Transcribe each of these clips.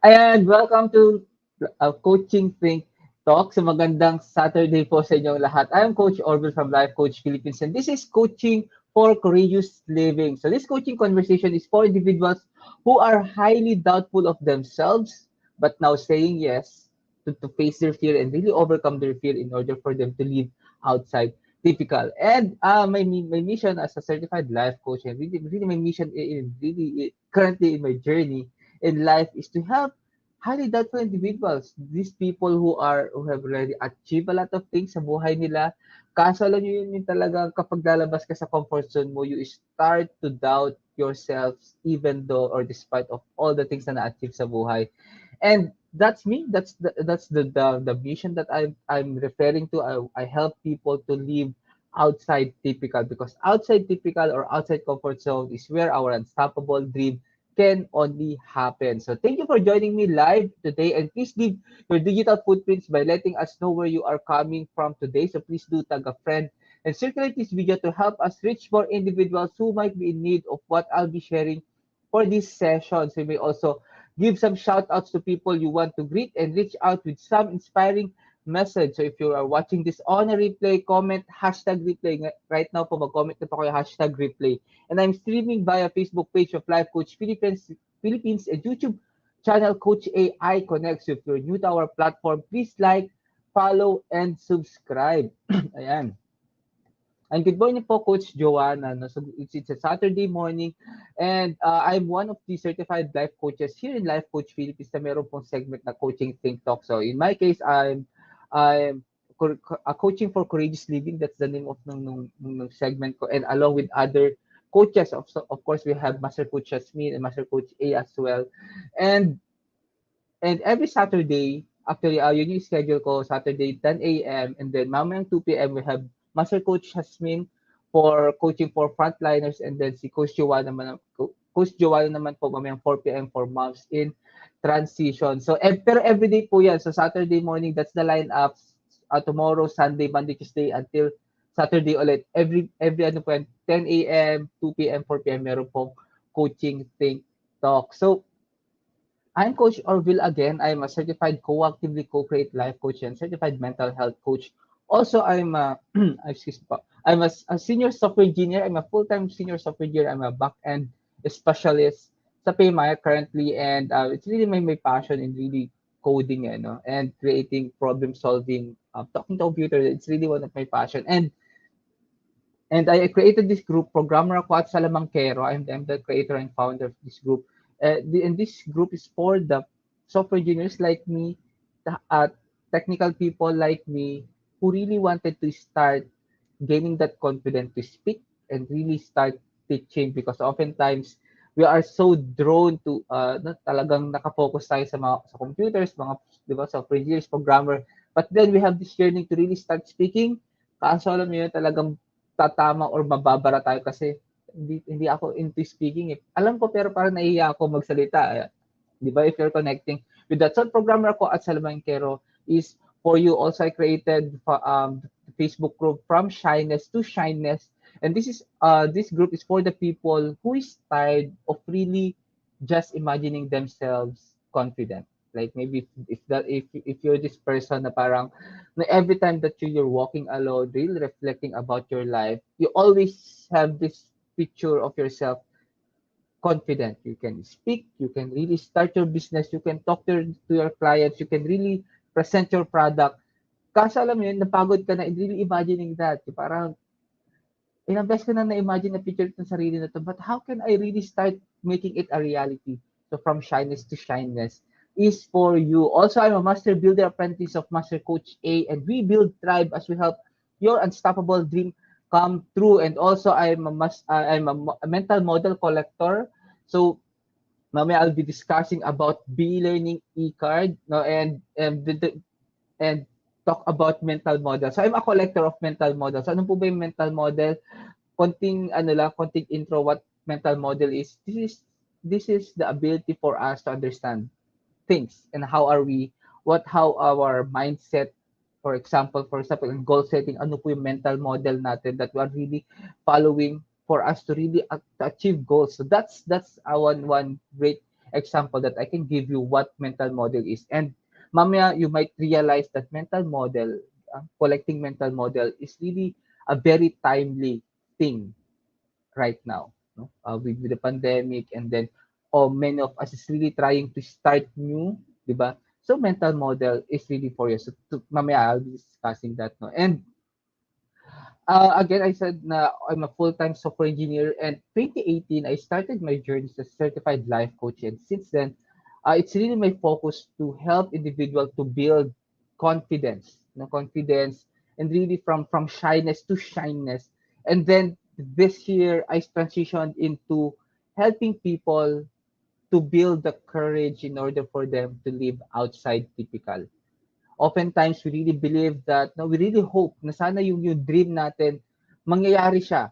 And welcome to Coaching Think Talk. So magandang Saturday po sa inyong lahat. I am Coach Orvyl from Life Coach Philippines and this is Coaching for Courageous Living. So this coaching conversation is for individuals who are highly doubtful of themselves but now saying yes to face their fear and really overcome their fear in order for them to live outside typical. And my mission as a certified life coach and really my mission currently in my journey in life is to help highly doubtful individuals. These people who have already achieved a lot of things sa buhay nila. Kaso alam nyo yun yung talagang kapag lalabas ka sa comfort zone mo, you start to doubt yourself even though or despite of all the things na na-achieve sa buhay. And that's me. That's the mission that I'm referring to. I help people to live outside typical because outside typical or outside comfort zone is where our unstoppable dream can only happen. So thank you for joining me live today and please leave your digital footprints by letting us know where you are coming from today. So please do tag a friend and circulate this video to help us reach more individuals who might be in need of what I'll be sharing for this session. So you may also give some shout outs to people you want to greet and reach out with some inspiring message. So if you are watching this on a replay, comment hashtag replay. Right now po, mag-comment na po kayo hashtag replay. And I'm streaming via Facebook page of Life Coach Philippines and YouTube channel Coach AI Connects. If you're new to our platform, please like, follow, and subscribe. Ayan. And good morning po, Coach Joanna. No? So it's a Saturday morning and I'm one of the certified life coaches here in Life Coach Philippines na meron pong segment na Coaching Think Talk. So in my case, I'm coaching for courageous living. That's the name of ng segment ko. And along with other coaches, of course, we have Master Coach Jasmine and Master Coach A as well. And and every Saturday, actually, yun yung schedule ko, Saturday 10 a.m. and then mamayang 2 p.m. we have Master Coach Hasmin for coaching for frontliners and then si Coach Joanna naman po mamayang 4 p.m. for moms in transition. So, pero everyday po yan. So, Saturday morning, that's the lineup. Tomorrow, Sunday, Monday, Tuesday, until Saturday ulit. Every ano po yan, 10 a.m., 2 p.m., 4 p.m. meron pong coaching think talk. So, I'm Coach Orvyl again. I'm a certified co-actively co-create life coach and certified mental health coach. Also, I'm a, excuse me, a senior software engineer. I'm a full-time senior software engineer. I'm a back-end specialist sa Paymaya currently. And it's really my passion in really coding and creating problem solving, talking to computer. It's really one of my passion. And I created this group, Programmer ako at Salamangkero. I'm the creator and founder of this group. And this group is for the software engineers like me, technical people like me, who really wanted to start gaining that confidence to speak and really start teaching because oftentimes we are so drawn to talagang nakafocus tayo sa computers, mga 'di ba, software engineers, programmer. But then we have this yearning to really start speaking. Kaso alam niyo yun, talagang tatama or mababara tayo kasi hindi ako into speaking. Alam ko pero parang nahihiya ako magsalita. 'Di ba? If you're connecting with that. So programmer ko at Salamangkero is for you. Also, I created the Facebook group From Shyness to Shyness. And this group is for the people who is tired of really just imagining themselves confident. Like maybe if you're this person na parang na every time that you're walking alone, really reflecting about your life, you always have this picture of yourself confident. You can speak, you can really start your business, you can talk to your clients, you can really present your product. Kaso alam mo yun, napagod ka na in really imagining that. Parang, ilang beses ko na na-imagine na picture ng sarili na to, but how can I really start making it a reality? So from shyness to shyness is for you. Also, I'm a Master Builder Apprentice of Master Coach A, and we build tribe as we help your unstoppable dream come true. And also, I'm a mental model collector. So mamaya I'll be discussing about B-learning e-card, no, and talk about mental model. So I'm a collector of mental models. Ano po ba yung mental model? Konting intro what mental model is. This is the ability for us to understand things and how our mindset, for example, in goal setting, ano po yung mental model natin that we are really following for us to really to achieve goals. So that's one great example that I can give you what mental model is. And mamaya, you might realize that mental model, collecting mental model is really a very timely thing right now, no? With the pandemic, and then many of us is really trying to start new, di ba? So mental model is really for you. So mamaya I'll be discussing that, no. And again, I said na I'm a full-time software engineer, and 2018 I started my journey as a certified life coach, and since then, it's really my focus to help individual to build confidence, confidence, and really from shyness to shyness. And then this year I transitioned into helping people to build the courage in order for them to live outside typical. Oftentimes we really believe that, no, we really hope na sana yung dream natin mangyayari siya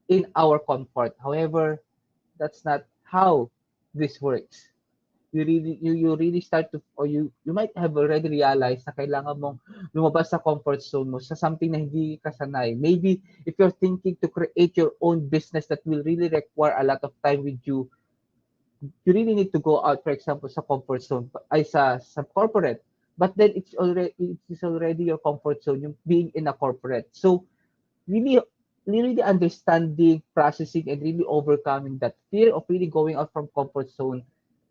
in our comfort. However, that's not how this works. You really start to, or you might have already realized na kailangan mong lumabas sa comfort zone mo sa something na hindi ka sanay. Maybe if you're thinking to create your own business that will really require a lot of time with you really need to go out, for example, sa comfort zone, ay sa corporate. But then it's already your comfort zone, yung being in a corporate. So really, really understanding, processing, and really overcoming that fear of really going out from comfort zone.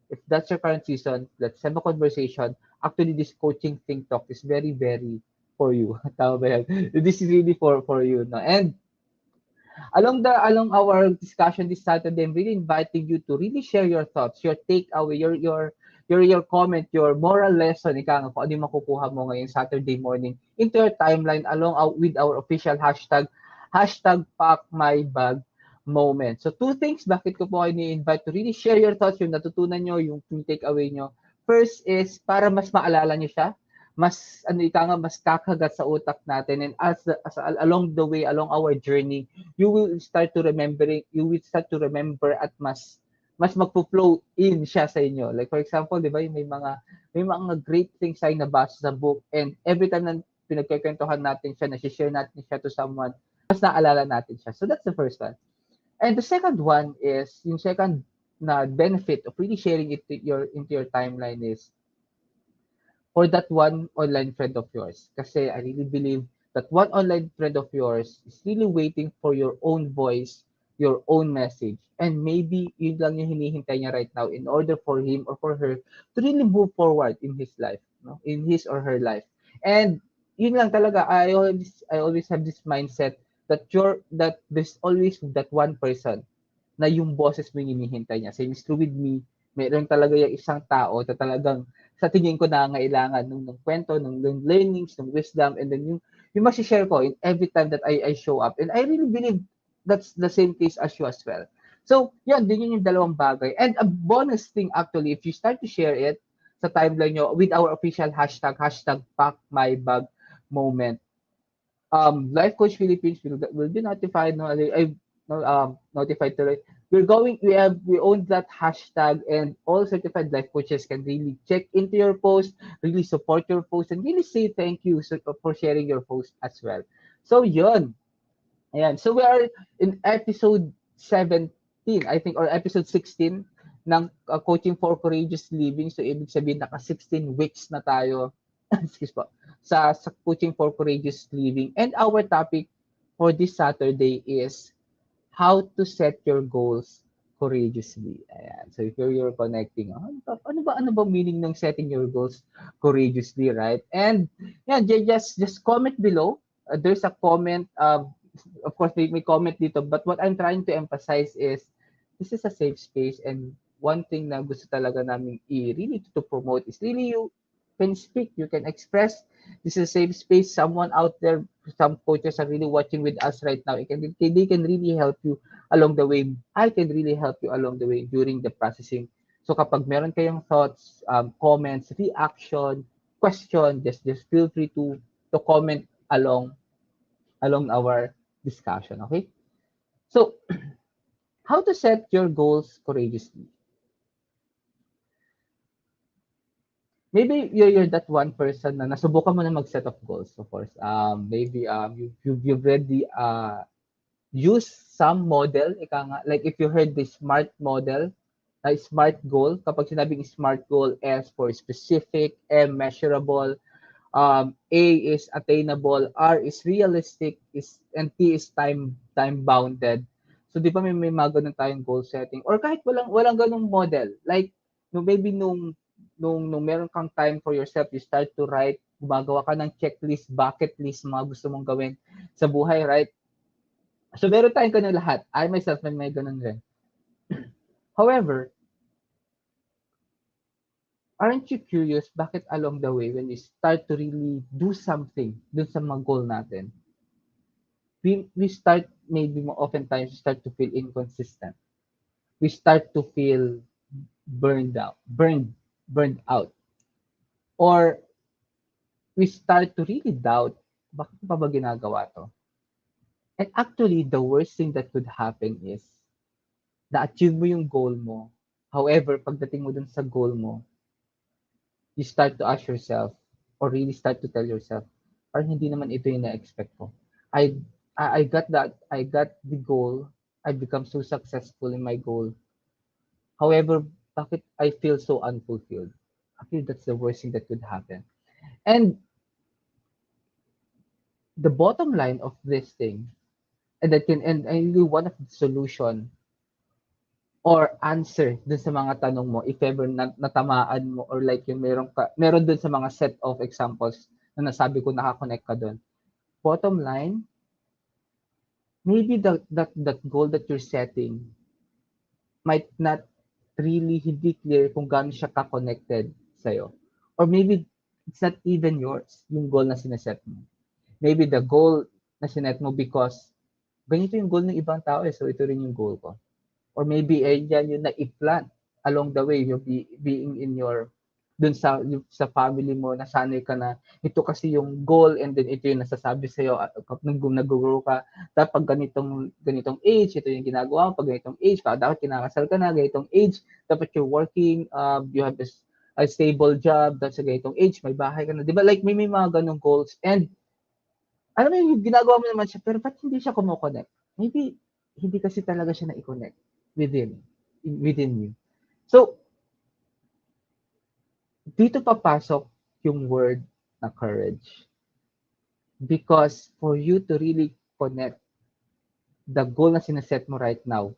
If that's your current season, let's have a conversation. Actually, this coaching think talk is very, very for you. Tama ba yan? This is really for you. No? And along our discussion this Saturday, I'm really inviting you to really share your thoughts, your takeaway, your comment, your moral lesson, ika nga, kung ano yung makukuha mo ngayong Saturday morning into your timeline along with our official hashtag pack my bag moment. So two things, bakit ko po kayo ni-invite to really share your thoughts, yung natutunan nyo, yung takeaway nyo. First is para mas maalala nyo siya, mas mas kakagat sa utak natin, and along the way, along our journey, you will start to remember at mas magpo-flow in siya sa inyo. Like for example, 'di ba, may mga great things tayo nabasa sa book, and every time na pinagkukwentuhan natin siya, na-share natin siya to someone, mas naalala natin siya. So that's the first one. And the second one is, yung second na benefit of really sharing it into your timeline is for that one online friend of yours. Kasi I really believe that one online friend of yours is really waiting for your own voice, your own message. And maybe yun lang yung hinihintay niya right now in order for him or for her to really move forward in his life, no? In his or her life. And yun lang talaga, I always have this mindset that there's always that one person na yung boses mo yung hinihintay niya. Same is true with me. Meron talaga yung isang tao na talagang sa tingin ko nangangailangan ng kwento, ng learnings, ng wisdom, and then yung share ko in every time that I show up. And I really believe that's the same case as you as well. So, yan, din yung dalawang bagay. And a bonus thing actually, if you start to share it sa timeline nyo with our official hashtag pack my bag moment, Life Coach Philippines will be notified. No, I notified today. We own that hashtag, and all certified life coaches can really check into your post, really support your post, and really say thank you for sharing your post as well. So yun. Ayan. So we are in episode 17, I think, or episode 16 ng Coaching for Courageous Living. So ibig sabihin, naka 16 weeks na tayo excuse po, sa Coaching for Courageous Living. And our topic for this Saturday is how to set your goals courageously. Ayan. So if you're connecting, ano ba meaning ng setting your goals courageously, right? And yeah, just comment below. There's a comment, of course may comment dito, but what I'm trying to emphasize is this is a safe space, and one thing na gusto talaga namin really to promote is really you can speak, you can express. This is a safe space. Someone out there, some coaches are really watching with us right now. They can really help you along the way. I can really help you along the way during the processing. So kapag meron kayong thoughts, comments, reaction, question, just feel free to comment along our discussion, okay? So, how to set your goals courageously? Maybe you're that one person na nasubukan mo na mag-set of goals, of course. Maybe you've already used some model, like if you heard the SMART model, SMART goal. Kapag sinabing SMART goal, S for specific, M measurable, A is attainable, R is realistic, and T is time bounded. So di ba may mga ganun tayong goal setting or kahit walang ganung model. Like no maybe nung meron kang time for yourself, you start to write, gumagawa ka ng checklist, bucket list, mga gusto mong gawin sa buhay, right? So meron tayong ganun lahat. I myself may ganun rin. However, aren't you curious bakit along the way when you start to really do something dun sa mga goal natin, we start maybe more oftentimes start to feel inconsistent. We start to feel burned out. Or we start to really doubt, bakit pa ba ginagawa to? And actually, the worst thing that could happen is, na-achieve mo yung goal mo. However, pagdating mo dun sa goal mo, you start to ask yourself, or really start to tell yourself, parang hindi naman ito yung na-expect ko. I got I got the goal, I become so successful in my goal. However, bakit I feel so unfulfilled? Actually, that's the worst thing that could happen. And the bottom line of this thing, and I really one of the solution or answer dun sa mga tanong mo, if ever natamaan mo or like yung meron dun sa mga set of examples na nasabi ko nakakonect ka dun. Bottom line, maybe that goal that you're setting might not really hindi clear kung gaano siya ka-connected sa'yo. Or maybe it's not even yours, yung goal na sineset mo. Maybe the goal na sinet mo because ganito yung goal ng ibang tao so ito rin yung goal ko. Or maybe yan yung na-i-plan along the way, you'll being in your dun sa family mo, nasanay ka na ito kasi yung goal and then ito yung nasasabi sa'yo nung nag-grow ka. Dapat ganitong age, ito yung ginagawa mo. Pag ganitong age, dapat kinakasal ka na, ganitong age, dapat you're working, you have a stable job, that's sa ganitong age, may bahay ka na. Di ba? Like, may mga ganong goals. And, alam mo yung ginagawa mo naman siya, pero ba't hindi siya kumo-connect? Maybe, hindi kasi talaga siya na-i-connect within you. So, dito papasok yung word na courage. Because for you to really connect the goal na sineset mo right now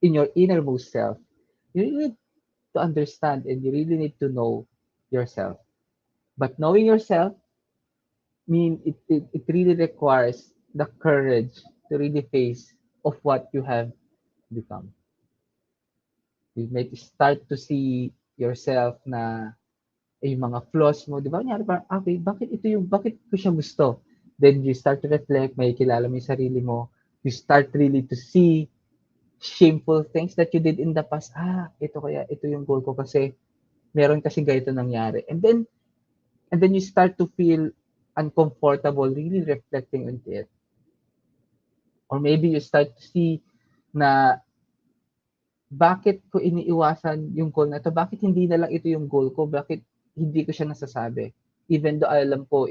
in your innermost self, you really need to understand and you really need to know yourself. But knowing yourself it really requires the courage to really face of what you have become. You may start to see yourself na yung mga flaws mo, di ba? Kunyari parang, okay, bakit ko siya gusto? Then you start to reflect, may kilala mo yung sarili mo. You start really to see shameful things that you did in the past. Ito yung goal ko kasi meron kasi ganito nangyari. And then you start to feel uncomfortable really reflecting on it. Or maybe you start to see na bakit ko iniiwasan yung goal na to? Bakit hindi na lang ito yung goal ko? Bakit hindi ko siya nasasabi? Even though alam ko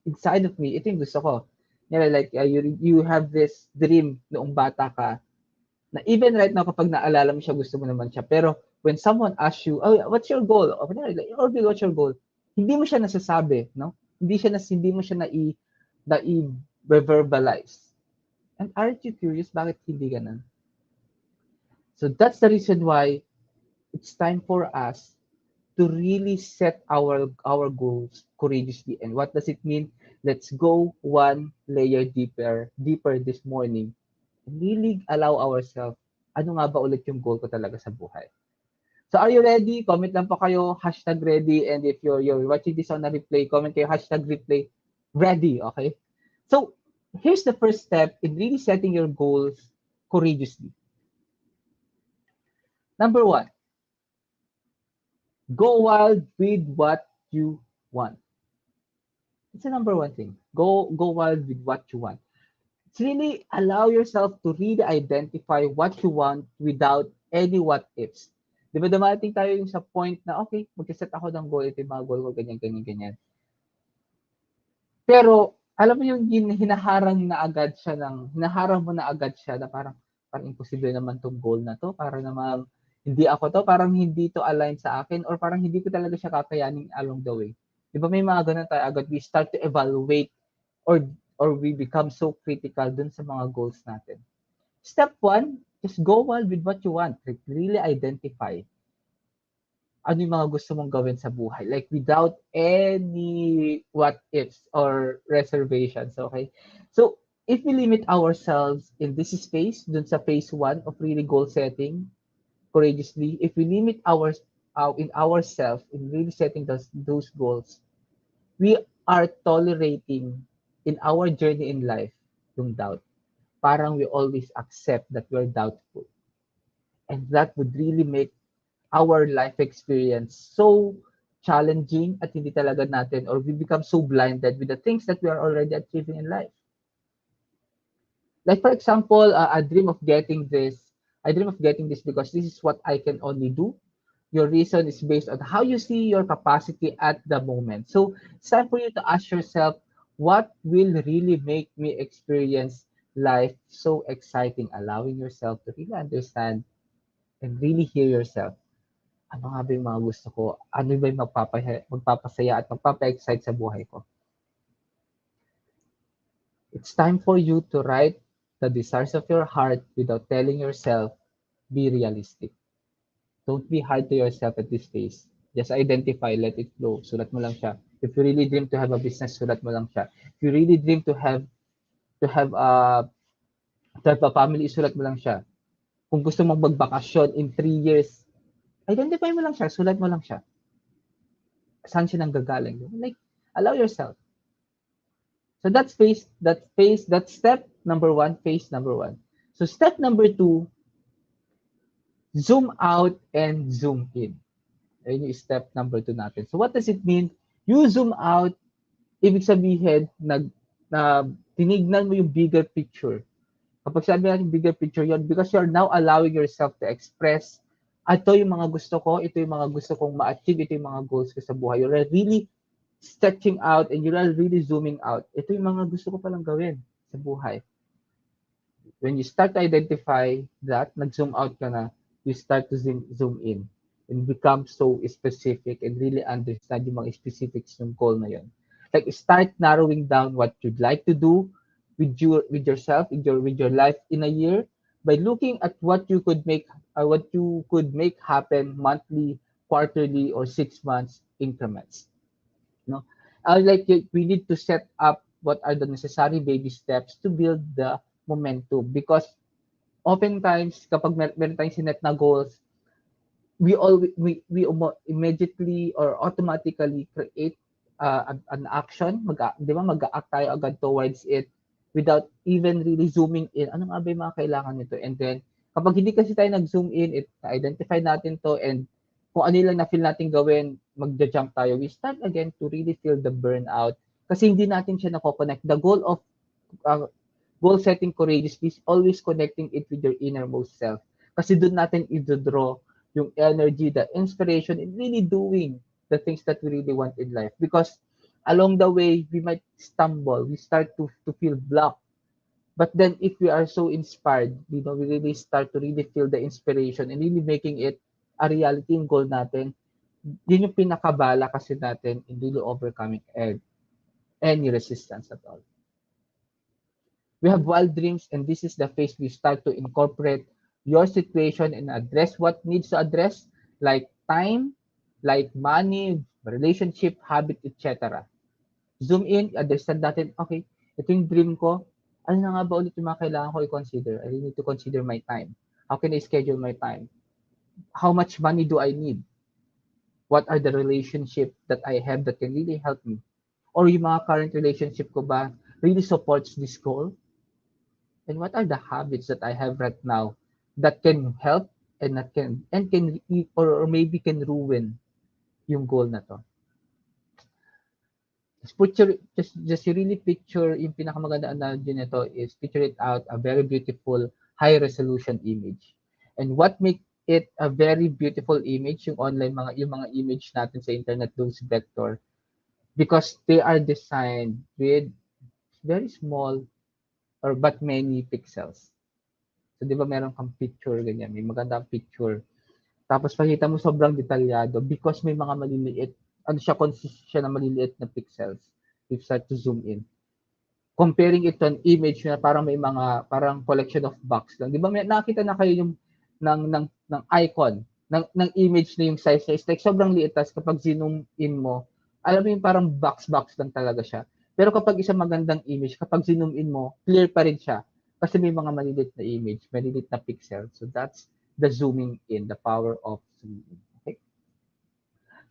inside of me, ito yung gusto ko. Like you have this dream noong bata ka na even right now kapag naalala mo siya, gusto mo naman siya. Pero when someone asks you, oh, what's your goal? O like, Orvyl, what's your goal? Hindi mo siya nasasabi, no? Hindi mo siya na-verbalize. And aren't you curious bakit hindi ganun? So that's the reason why it's time for us to really set our goals courageously. And what does it mean? Let's go one layer deeper this morning. And really allow ourselves, ano nga ba ulit yung goal ko talaga sa buhay? So are you ready? Comment lang po kayo, #ready. And if you're watching this on a replay, comment kayo, #replay, ready, okay? So here's the first step in really setting your goals courageously. Number 1, go wild with what you want. It's the number 1 thing. Go wild with what you want. It's really allow yourself to really identify what you want without any what ifs. Di ba dumating tayo yung sa point na, okay, mag-set ako ng goal, ito yung mga goal ko, ganyan, ganyan, ganyan. Pero, alam mo yung hinaharang mo na agad siya na parang imposible naman tong goal na to, para naman Hindi ako to, parang hindi to align sa akin or parang hindi ko talaga siya kakayanin along the way. Di ba may mga ganun tayo agad, we start to evaluate or or we become so critical dun sa mga goals natin. Step one, just go wild with what you want. Like, really identify ano yung mga gusto mong gawin sa buhay. Like, without any what ifs or reservations, okay? So, if we limit ourselves in this space, dun sa phase one of really goal setting, courageously, if we limit in ourselves in really setting those goals, we are tolerating in our journey in life yung doubt. Parang we always accept that we're doubtful. And that would really make our life experience so challenging at hindi talaga natin or we become so blinded with the things that we are already achieving in life. Like for example, I dream of getting this because this is what I can only do. Your reason is based on how you see your capacity at the moment. So it's time for you to ask yourself, what will really make me experience life so exciting? Allowing yourself to really understand and really hear yourself. Ano nga ba yung mga gusto ko? Ano ba yung magpapasaya at magpapa-excite sa buhay ko? It's time for you to write the desires of your heart without telling yourself, be realistic. Don't be hard to yourself at this phase. Just identify, let it flow. Sulat mo lang siya. If you really dream to have a business, sulat mo lang siya. If you really dream to have a family, sulat mo lang siya. Kung gusto mong magbakasyon in 3 years, identify mo lang siya, sulat mo lang siya. Saan siya nang gagaling? Like, allow yourself. So that's step number one, phase number one. So step number two, zoom out and zoom in. Ayun yung step number two natin. So what does it mean? You zoom out, ibig sabihin, na tinignan mo yung bigger picture. Kapag sabi natin bigger picture yon, because you're now allowing yourself to express, ito yung mga gusto ko, ito yung mga gusto kong ma-achieve, ito yung mga goals ko sa buhay. You're really stretching out and you're really zooming out. Ito yung mga gusto ko palang gawin sa buhay. When you start to identify that, nag-zoom out ka na, you start to zoom in and become so specific and really understand yung mga specifics ng goal na yun. Like, start narrowing down what you'd like to do with yourself, with your life in a year by looking at what you could make happen monthly, quarterly, or 6 months increments. No, we need to set up what are the necessary baby steps to build the momentum because oftentimes kapag meron tayong sinet na goals, we immediately or automatically create an action, di ba mag-act tayo agad towards it without even really zooming in. Ano nga ba yung mga kailangan nito? And then, kapag hindi kasi tayo nag-zoom in, identify natin to and kung ano lang na-feel natin gawin, magja-jump tayo. We start again to really feel the burnout kasi hindi natin siya nako-connect. The goal of uh, goal setting courageously is always connecting it with your innermost self. Kasi doon natin i-draw yung energy, the inspiration in really doing the things that we really want in life. Because along the way, we might stumble. We start to feel blocked. But then if we are so inspired, we really start to really feel the inspiration and really making it a reality yung goal natin. Yun yung pinakabala kasi natin in really overcoming any resistance at all. We have wild dreams, and this is the phase we start to incorporate your situation and address what needs to address, like time, like money, relationship, habit, etc. Zoom in, understand natin, okay, ito yung dream ko. Ano na nga ba ulit yung mga kailangan ko i-consider? I need to consider my time. How can I schedule my time? How much money do I need? What are the relationships that I have that can really help me? Or yung mga current relationship ko ba really supports this goal? And what are the habits that I have right now that can help and can or maybe can ruin yung goal na to. Just you really picture yung pinakamaganda analogy nito is picture it out a very beautiful high resolution image. And what make it a very beautiful image yung mga image natin sa internet, those vector, because they are designed with very small or but many pixels. So, di ba meron kang picture, ganyan, may magandang picture. Tapos pakita mo sobrang detalyado because may mga maliliit, ano siya, consist siya ng maliliit na pixels. You start to zoom in. Comparing it to an image na parang may mga, parang collection of box lang. Di ba may nakita na kayo yung ng icon, ng image na yung size niya is like sobrang liit. Tapos kapag zoom in mo, alam mo yung parang box lang talaga siya. Pero kapag isang magandang image, kapag zoom in mo, clear pa rin siya. Kasi may mga maliliit na image, maliliit na pixel. So that's the zooming in, the power of zooming in. Okay?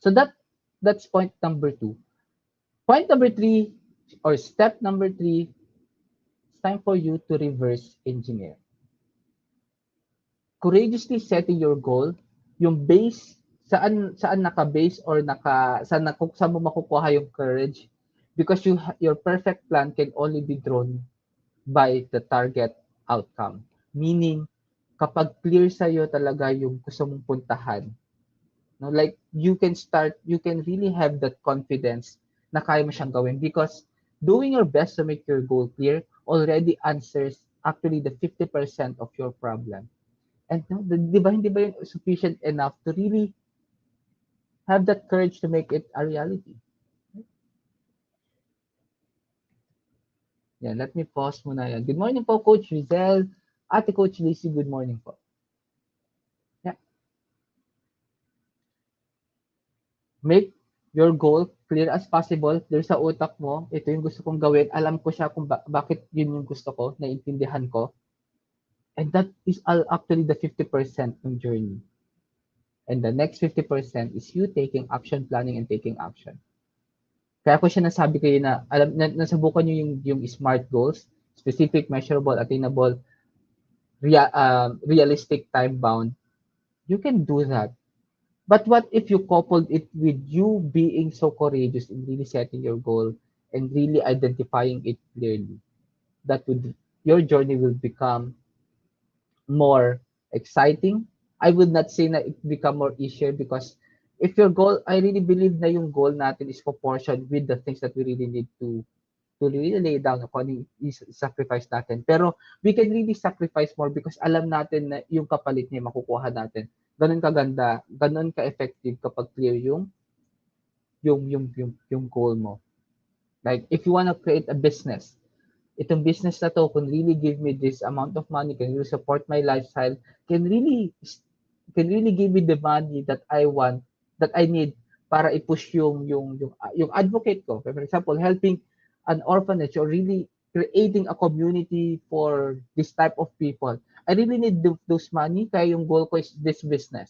So that's point number 2. Point number 3, or step number 3, it's time for you to reverse engineer. Courageously setting your goal, yung base, saan naka-base or saan mo makukuha yung courage, because your perfect plan can only be drawn by the target outcome. Meaning, kapag clear sa'yo talaga yung gusto mong puntahan, no, like you can really have that confidence na kaya mo siyang gawin, because doing your best to make your goal clear already answers actually the 50% of your problem. And no, hindi ba yun sufficient enough to really have that courage to make it a reality? Yeah, let me pause muna yan. Good morning po, Coach Rizel. Ate Coach Lacey, good morning po. Yeah. Make your goal clear as possible. Clear sa utak mo, ito yung gusto kong gawin. Alam ko siya kung bakit yun yung gusto ko, naiintindihan ko. And that is actually the 50% ng journey. And the next 50% is you taking action, planning, and taking action. Kaya ko siya nasabi kayo na nasubukan niyo yung SMART goals, specific, measurable, attainable, realistic, time-bound. You can do that. But what if you coupled it with you being so courageous in really setting your goal and really identifying it clearly? Your journey will become more exciting. I would not say na it become more easier, because if your goal, I really believe na yung goal natin is proportioned with the things that we really need to really lay down kung ano sacrifice natin. Pero we can really sacrifice more because alam natin na yung kapalit niya makukuha natin. Ganun kaganda, ganun ka-effective kapag clear yung goal mo. Like if you want to create a business, itong business na to can really give me this amount of money, can really support my lifestyle, can really give me the money that I want, that I need para i-push yung advocate ko. For example, helping an orphanage or really creating a community for this type of people. I really need those money, kaya yung goal ko is this business.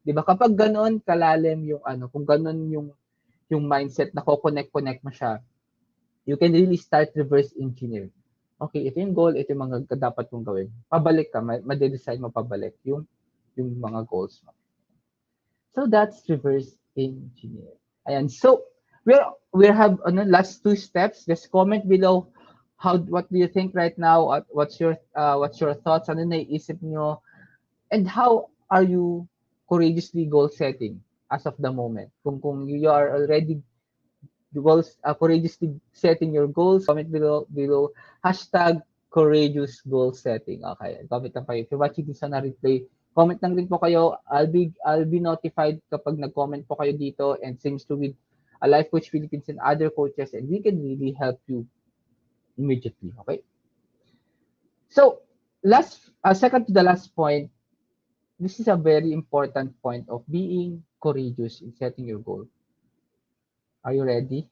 'Di ba? Kapag ganoon kalalim yung kung ganoon yung mindset na ko-connect mo siya, you can really start reverse engineer. Okay, ito yung goal, ito yung mga dapat mong gawin. Pabalik ka, ma-design mo pabalik yung mga goals mo. So that's reverse engineer. Ayan. So we have last 2 steps. Just comment below what do you think right now? What's your thoughts? Ano naiisip nyo? And how are you courageously goal setting as of the moment? Kung you are already courageously setting your goals, comment below #courageous goal setting. Okay, comment lang kayo. If you're watching this on a replay, comment lang rin po kayo. I'll be notified kapag nag-comment po kayo dito, and seems to with a Life Coach Philippines and other coaches, and we can really help you immediately. Okay? So, second to the last point, this is a very important point of being courageous in setting your goal. Are you ready?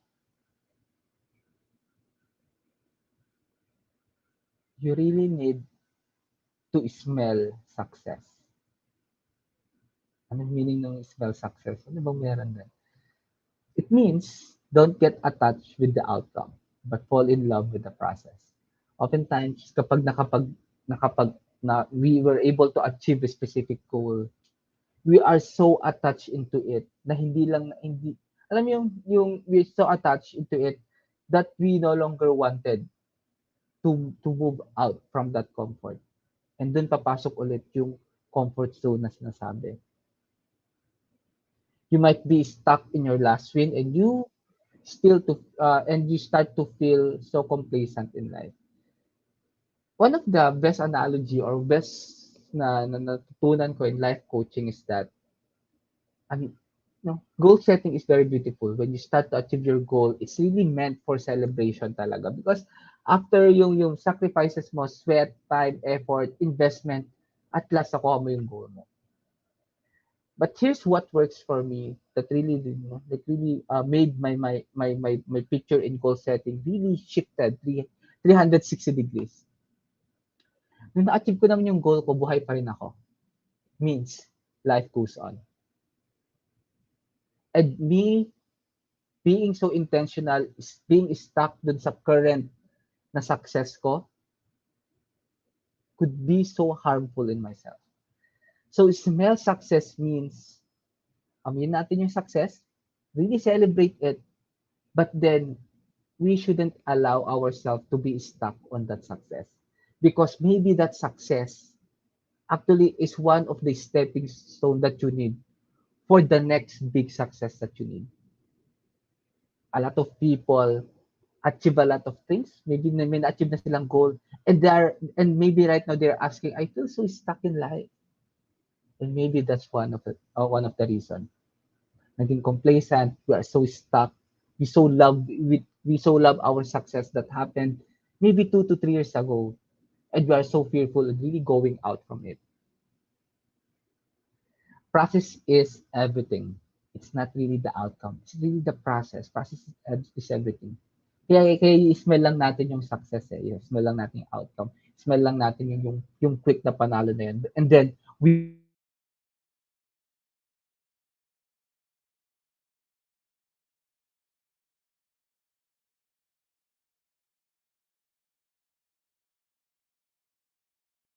You really need to smell success. Anong meaning ng smell success? Ano bang meron na? It means don't get attached with the outcome, but fall in love with the process. Oftentimes, kapag we were able to achieve a specific goal, we are so attached into it na alam mo yung we're so attached into it that we no longer wanted to move out from that comfort. And dun papasok ulit yung comfort zone na sinasabi. You might be stuck in your last win, and you start to feel so complacent in life. One of the best analogy or best na natutunan ko in life coaching is that I mean, goal setting is very beautiful. When you start to achieve your goal, it's really meant for celebration talaga. Because after yung sacrifices mo, sweat, time, effort, investment, at last nakuha mo yung goal mo. But here's what works for me that really made my picture in goal setting really shifted 360 degrees. Nung na-achieve ko naman yung goal ko, buhay pa rin ako. Means, life goes on. And me being so intentional, being stuck dun sa current na success ko, could be so harmful in myself. So, smell success means, amin natin yung success, really celebrate it, but then, we shouldn't allow ourselves to be stuck on that success. Because maybe that success actually is one of the stepping stone that you need for the next big success that you need. A lot of people achieve a lot of things. Maybe may na-achieve na silang goal. And maybe right now they're asking, I feel so stuck in life. And maybe that's one of the reason. Naging complacent, we are so stuck. We so love our success that happened maybe 2 to 3 years ago. And we are so fearful of really going out from it. Process is everything. It's not really the outcome. It's really the process. Process is everything. Kaya i-smell lang natin yung success eh. I-smell lang natin yung outcome. Smell lang natin yung quick na panalo na yun. And then, we will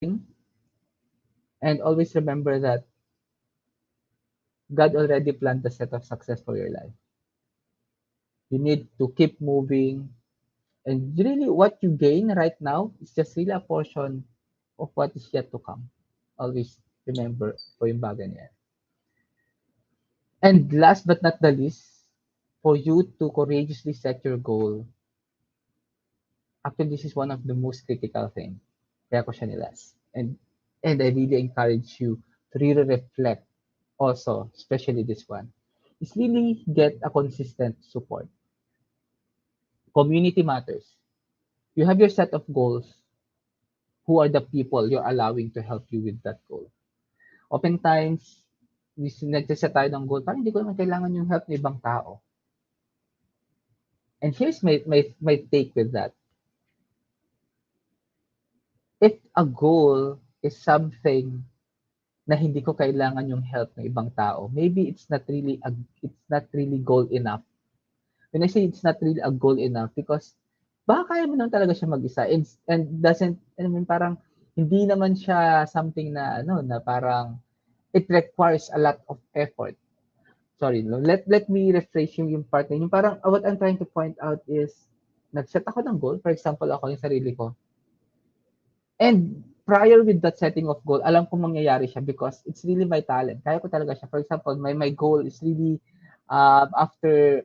really and always remember that God already planned the set of success for your life. You need to keep moving. And really, what you gain right now is just really a portion of what is yet to come. Always remember po yung bagay niya. And last but not the least, for you to courageously set your goal, actually this is one of the most critical thing. Kaya ko siya nilas. And I really encourage you to really reflect also, especially this one, is really get a consistent support. Community matters. You have your set of goals. Who are the people you're allowing to help you with that goal? Oftentimes, nagsiset tayo ng goal, parang hindi ko naman kailangan yung help ng ibang tao. And here's my take with that. If a goal is something na hindi ko kailangan yung help ng ibang tao, maybe it's not really goal enough. When I say it's not really a goal enough, because baka kaya mo naman talaga siya mag-isa I mean, parang hindi naman siya something na na parang it requires a lot of effort. Sorry, no? Let me rephrase yung part na yun. Yung parang what I'm trying to point out is nag-set ako ng goal. For example, ako yung sarili ko. And prior with that setting of goal, alam kong mangyayari siya because it's really my talent. Kaya ko talaga siya. For example, my goal is really after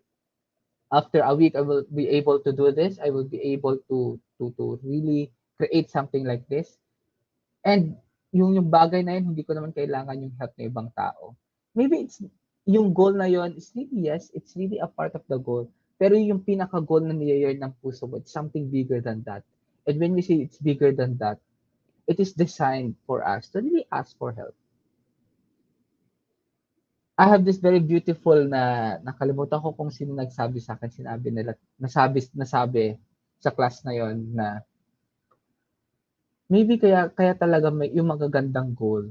a week I will be able to do this. I will be able to really create something like this. And yung bagay na yun, hindi ko naman kailangan yung help ng ibang tao. Maybe it's yung goal na yun is really, yes, it's really a part of the goal. Pero yung pinaka-goal na niyayar ng puso mo, it's something bigger than that. And when we say it's bigger than that, it is designed for us to really ask for help. I have this very beautiful na nakalimutan ko kung sino nagsabi sa akin, sinabi nila, nasabi sa class na yon na maybe kaya talaga may yung magagandang goal,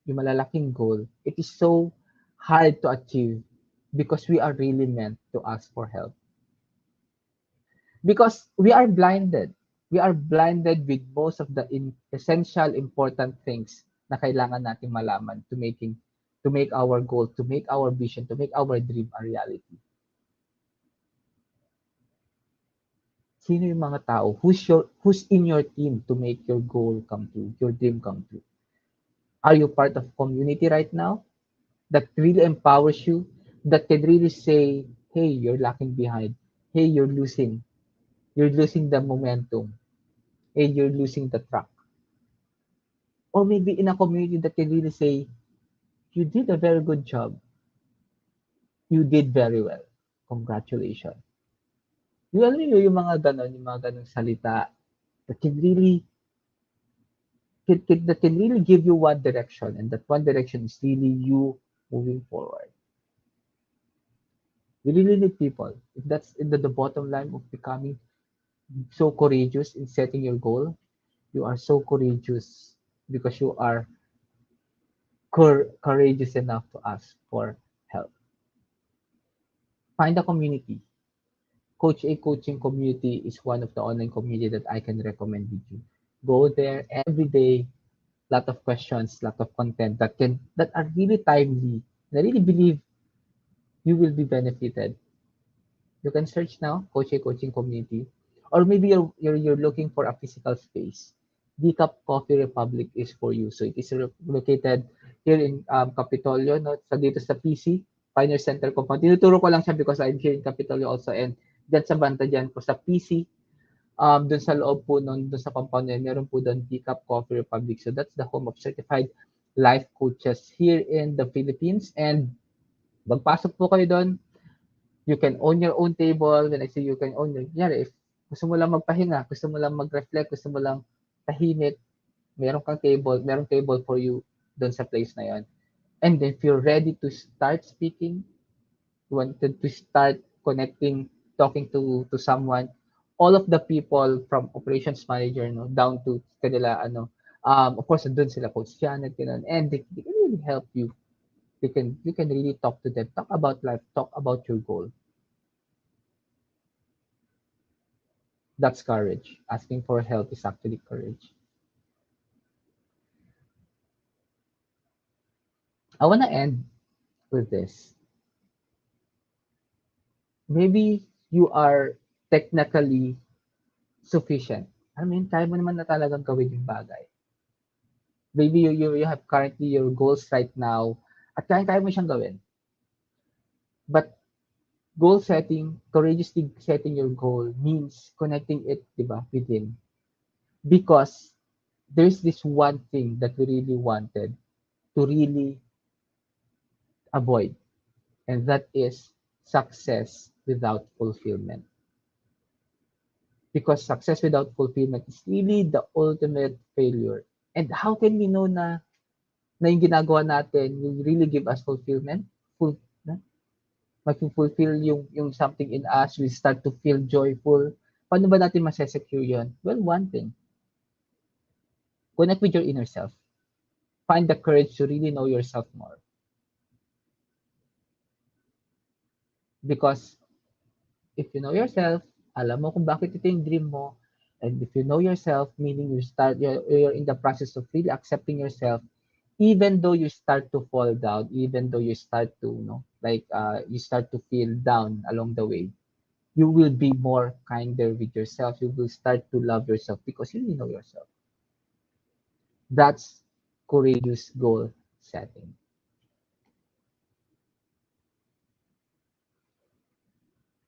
yung malalaking goal, it is so hard to achieve because we are really meant to ask for help. Because we are blinded. We are blinded with most of the essential important things na kailangan nating malaman to make our goal, to make our vision, to make our dream a reality. Sino yung mga tao? Who's in your team to make your goal come true, your dream come true? Are you part of community right now that really empowers you, that can really say, hey, you're lacking behind. Hey, you're losing. You're losing the momentum. Hey, you're losing the track. Or maybe in a community that can really say, you did a very good job. You did very well. Congratulations. Yung alam niyo yung mga gano'n, yung mga gano'ng salita that can really that can really give you one direction, and that one direction is really you moving forward. We really need people. If that's in the bottom line of becoming so courageous in setting your goal, you are so courageous because you are courageous enough to ask for help. Find a community. Coach A coaching community is one of the online community that I can recommend with you. Go there every day. Lot of questions, lot of content that are really timely. And I really believe you will be benefited. You can search now, Coach A coaching community, or maybe you're looking for a physical space. Decaf Coffee Republic is for you. So it is located here in Capitolio, no? Sa dito sa PC, Pioneer Center Compound. Tinuturo ko lang siya because I'm here in Capitolio also, and dyan sa banda dyan po sa PC, dun sa loob po nun, dun sa compound yan, meron po doon Decaf Coffee Republic. So that's the home of certified life coaches here in the Philippines. And magpasok po kayo doon, you can own your own table. When I say you can own your, kunyari, if gusto mo lang magpahinga, gusto mo lang mag-reflect, gusto mo lang tahimik, merong table for you doon sa place na yon. And if you're ready to start speaking, you wanted to start connecting, talking to someone, all of the people from operations manager, no, down to kanila, of course, doon sila Coach Janet, and they can really help you. You can really talk to them, talk about life, talk about your goal. That's courage. Asking for help is actually courage. I want to end with this. Maybe you are technically sufficient. I mean, kaya mo naman na talagang gawin yung bagay. Maybe you have currently your goals right now at kaya mo siyang gawin. But goal setting, courageously setting your goal means connecting it, diba, within. Because there's this one thing that we really wanted to really avoid, and that is success without fulfillment. Because success without fulfillment is really the ultimate failure. And how can we know na yung ginagawa natin will really give us fulfillment? Full, na? Mag-fulfill yung something in us, we start to feel joyful. Paano ba natin masesecure yun? Well, one thing, connect with your inner self. Find the courage to really know yourself more. Because if you know yourself, alam mo kung bakit ito yung dream mo, and if you know yourself, meaning you're in the process of really accepting yourself, even though you start to fall down, even though you start to, you start to feel down along the way, you will be more kinder with yourself. You will start to love yourself because you really know yourself. That's courageous goal setting.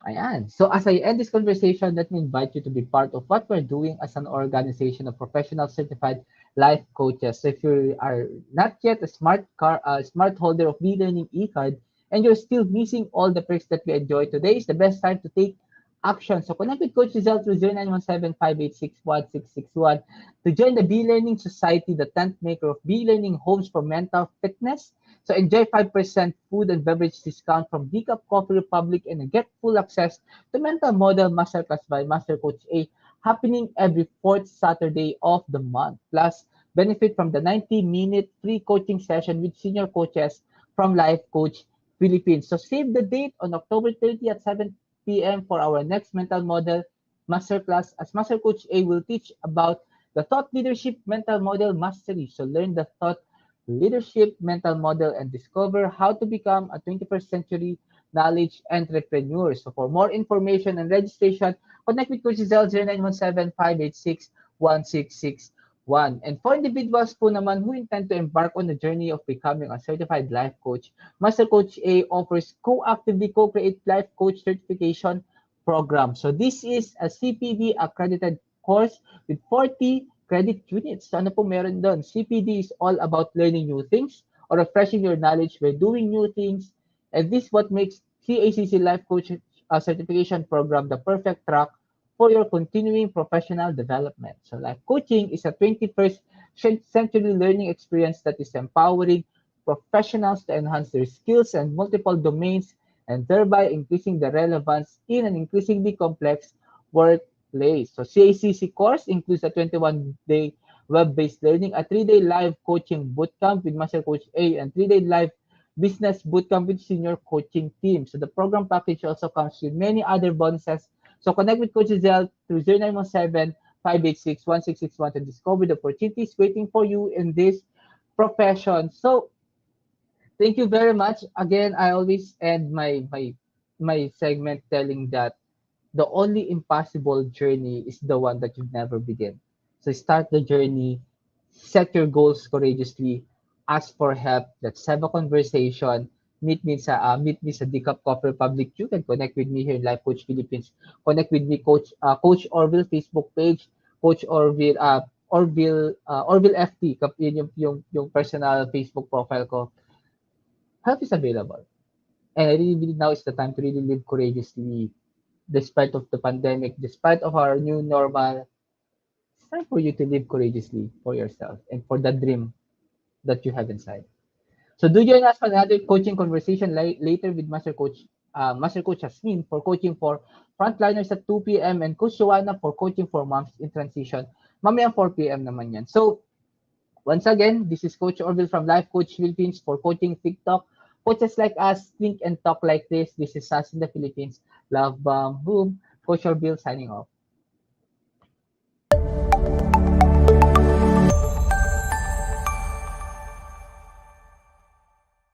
Ayan. So as I end this conversation, let me invite you to be part of what we're doing as an organization of professional certified life coaches. So if you are not yet a smart holder of e-learning e-card, and you're still missing all the perks that we enjoy, today is the best time to take action. So connect with Coach Rizal through 0917-586-1661 to join the B-Learning Society, the 10th maker of B-Learning Homes for Mental Fitness. So enjoy 5% food and beverage discount from Decaf Coffee Republic and get full access to Mental Model Masterclass by Master Coach A happening every fourth Saturday of the month. Plus, benefit from the 90-minute free coaching session with senior coaches from Life Coach Philippines. So save the date on October 30 at 7 p.m. for our next Mental Model Masterclass, as Master Coach A will teach about the Thought Leadership Mental Model Mastery. So learn the thought leadership mental model and discover how to become a 21st century knowledge entrepreneur. So for more information and registration, connect with Coach Giselle 0917-586-1661. And for individuals po naman who intend to embark on the journey of becoming a certified life coach, Master Coach A offers co-actively co-create life coach certification program. So this is a CPD accredited course with 40 credit units. So ano po meron doon? CPD is all about learning new things or refreshing your knowledge by doing new things. And this is what makes CACC Life Coach Certification Program, the perfect track for your continuing professional development. So life coaching is a 21st century learning experience that is empowering professionals to enhance their skills in multiple domains and thereby increasing the relevance in an increasingly complex workplace. So CACC course includes a 21-day web-based learning, a 3-day live coaching bootcamp with Master Coach A, and 3-day live business bootcamp with senior coaching team. So the program package also comes with many other bonuses. So connect with Coach Giselle through 0917-586-1661 to discover the opportunities waiting for you in this profession. So thank you very much. Again, I always end my segment telling that the only impossible journey is the one that you never begin. So start the journey, set your goals courageously, ask for help, let's have a conversation, meet me sa Decaf Coffee Republic. You can connect with me here in Life Coach Philippines. Connect with me, Coach Orvyl Facebook page, Coach Orvyl, Orvyl FT, yun yung personal Facebook profile ko. Help is available. And I really believe now is the time to really live courageously despite of the pandemic, despite of our new normal. It's time for you to live courageously for yourself and for the dream that you have inside. So do join us for another coaching conversation later with Master Coach Jasmine for coaching for frontliners at 2 p.m. and Coach Joanna for coaching for moms in transition. Mamaya 4 p.m. naman yan. So once again, this is Coach Orvyl from Life Coach Philippines for coaching TikTok. Coaches like us think and talk like this. This is us in the Philippines. Love, bomb, boom. Coach Orvyl signing off.